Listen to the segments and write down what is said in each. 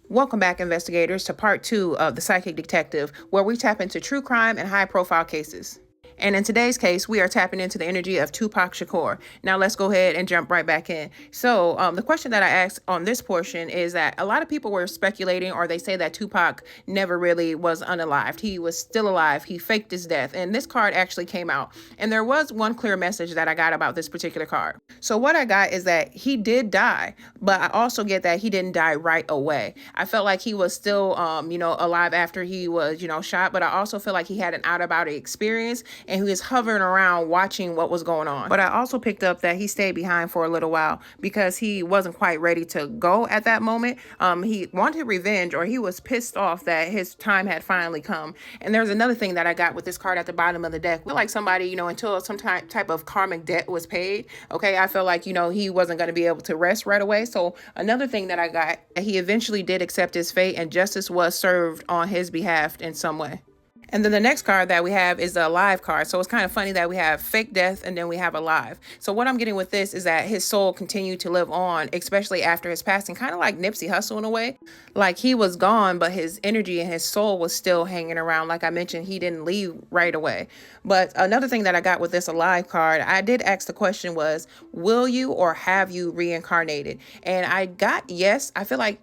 Welcome back, investigators, to part 2 of The Psychic Detective, where we tap into true crime and high-profile cases. And in today's case, we are tapping into the energy of TUPAC Shakur. Now let's go ahead and jump right back in. So the question that I asked on this portion is that a lot of people were speculating, or they say that Tupac never really was unalived. He was still alive. He faked his death. And this card actually came out. And there was one clear message that I got about this particular card. So what I got is that he did die, but I also get that he didn't die right away. I felt like he was still, alive after he was, shot, but I also feel like he had an out-of-body experience and he was hovering around watching what was going on. But I also picked up that he stayed behind for a little while because he wasn't quite ready to go at that moment. He wanted revenge, or he was pissed off that his time had finally come. And there's another thing that I got with this card at the bottom of the deck. I feel like somebody, until some type of karmic debt was paid, okay, I feel like, he wasn't going to be able to rest right away. So another thing that I got, he eventually did accept his fate and justice was served on his behalf in some way. And then the next card that we have is the alive card. So it's kind of funny that we have fake death and then we have alive. So what I'm getting with this is that his soul continued to live on, especially after his passing, kind of like Nipsey Hussle in a way. Like he was gone, but his energy and his soul was still hanging around. Like I mentioned, he didn't leave right away. But another thing that I got with this alive card, I did ask the question was, will you or have you reincarnated? And I got yes. I feel like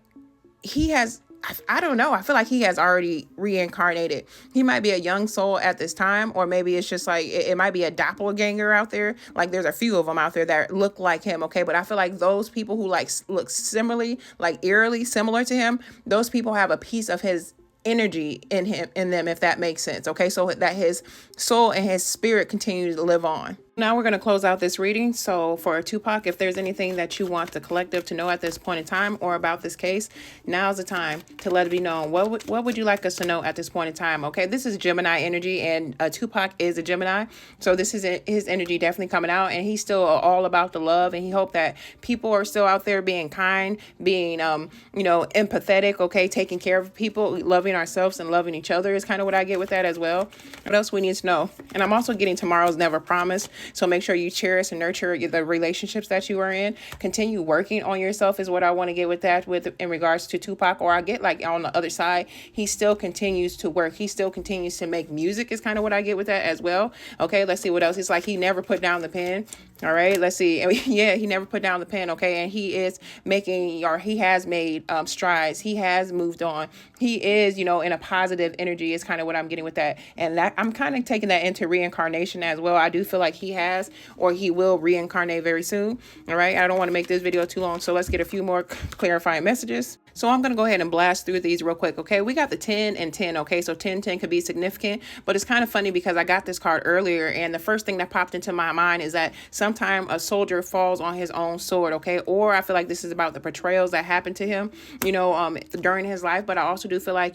he has, I don't know. I feel like he has already reincarnated. He might be a young soul at this time, or maybe it's just like it might be a doppelganger out there. Like there's a few of them out there that look like him. Okay. But I feel like those people who like look similarly, like eerily similar to him, those people have a piece of his energy in them, if that makes sense. Okay. So that his soul and his spirit continue to live on. Now we're going to close out this reading. So for Tupac, if there's anything that you want the collective to know at this point in time or about this case, now's the time to let it be known. What would you like us to know at this point in time? Okay, this is Gemini energy, and Tupac is a Gemini. So this is his energy definitely coming out, and he's still all about the love, and he hoped that people are still out there being kind, being, empathetic, okay, taking care of people, loving ourselves and loving each other is kind of what I get with that as well. What else we need to know? And I'm also getting tomorrow's never promised. So make sure you cherish and nurture the relationships that you are in. Continue working on yourself is what I want to get with that in regards to Tupac. Or I get like on the other side, he still continues to work. He still continues to make music is kind of what I get with that as well. Okay, let's see what else. It's like he never put down the pen. All right, let's see. Yeah, he never put down the pen. Okay, and he is making, or he has made strides. He has moved on. He is, in a positive energy is kind of what I'm getting with that. And that I'm kind of taking that into reincarnation as well. I do feel like he has, or he will reincarnate very soon. All right, I don't want to make this video too long, so let's get a few more clarifying messages. So I'm going to go ahead and blast through these real quick. Okay, we got the 10 and 10. Okay, so 10 could be significant, but it's kind of funny because I got this card earlier, and the first thing that popped into my mind is that sometimes a soldier falls on his own sword. Okay, or I feel like this is about the betrayals that happened to him, during his life. But I also do feel like,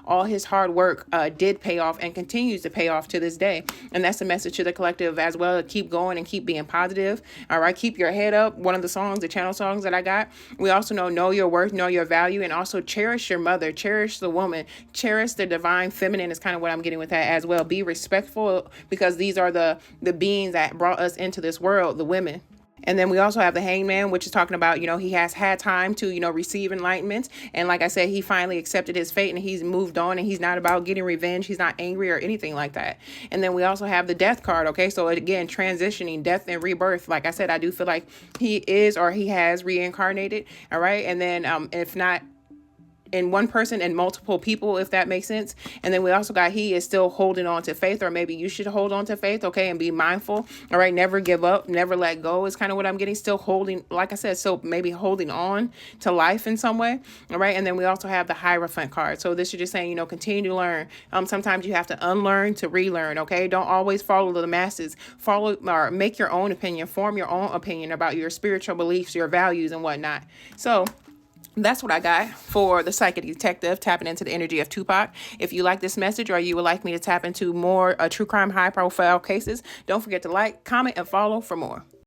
all his hard work did pay off and continues to pay off to this day. And that's the message to the collective as well. Keep going and keep being positive. All right, keep your head up. One of the songs, the channel songs that I got. We also know your worth, know your value, and also cherish your mother, cherish the woman, cherish the divine feminine is kind of what I'm getting with that as well. Be respectful, because these are the beings that brought us into this world, the women. And then we also have the Hangman, which is talking about, he has had time to, receive enlightenment. And like I said, he finally accepted his fate and he's moved on, and he's not about getting revenge. He's not angry or anything like that. And then we also have the Death card. Okay, so again, transitioning, death and rebirth. Like I said, I do feel like he is, or he has reincarnated. All right. And then if not in one person and multiple people, if that makes sense. And then we also got he is still holding on to faith, or maybe you should hold on to faith, okay, and be mindful. All right, never give up, never let go is kind of what I'm getting. Still holding, like I said, so maybe holding on to life in some way. All right, and then we also have the Hierophant card. So this is just saying, continue to learn. Sometimes you have to unlearn to relearn. Okay, don't always follow the masses. Follow or make your own opinion, form your own opinion about your spiritual beliefs, your values, and whatnot. So that's what I got for the Psychic Detective, tapping into the energy of Tupac. If you like this message, or you would like me to tap into more true crime, high profile cases, don't forget to like, comment, and follow for more.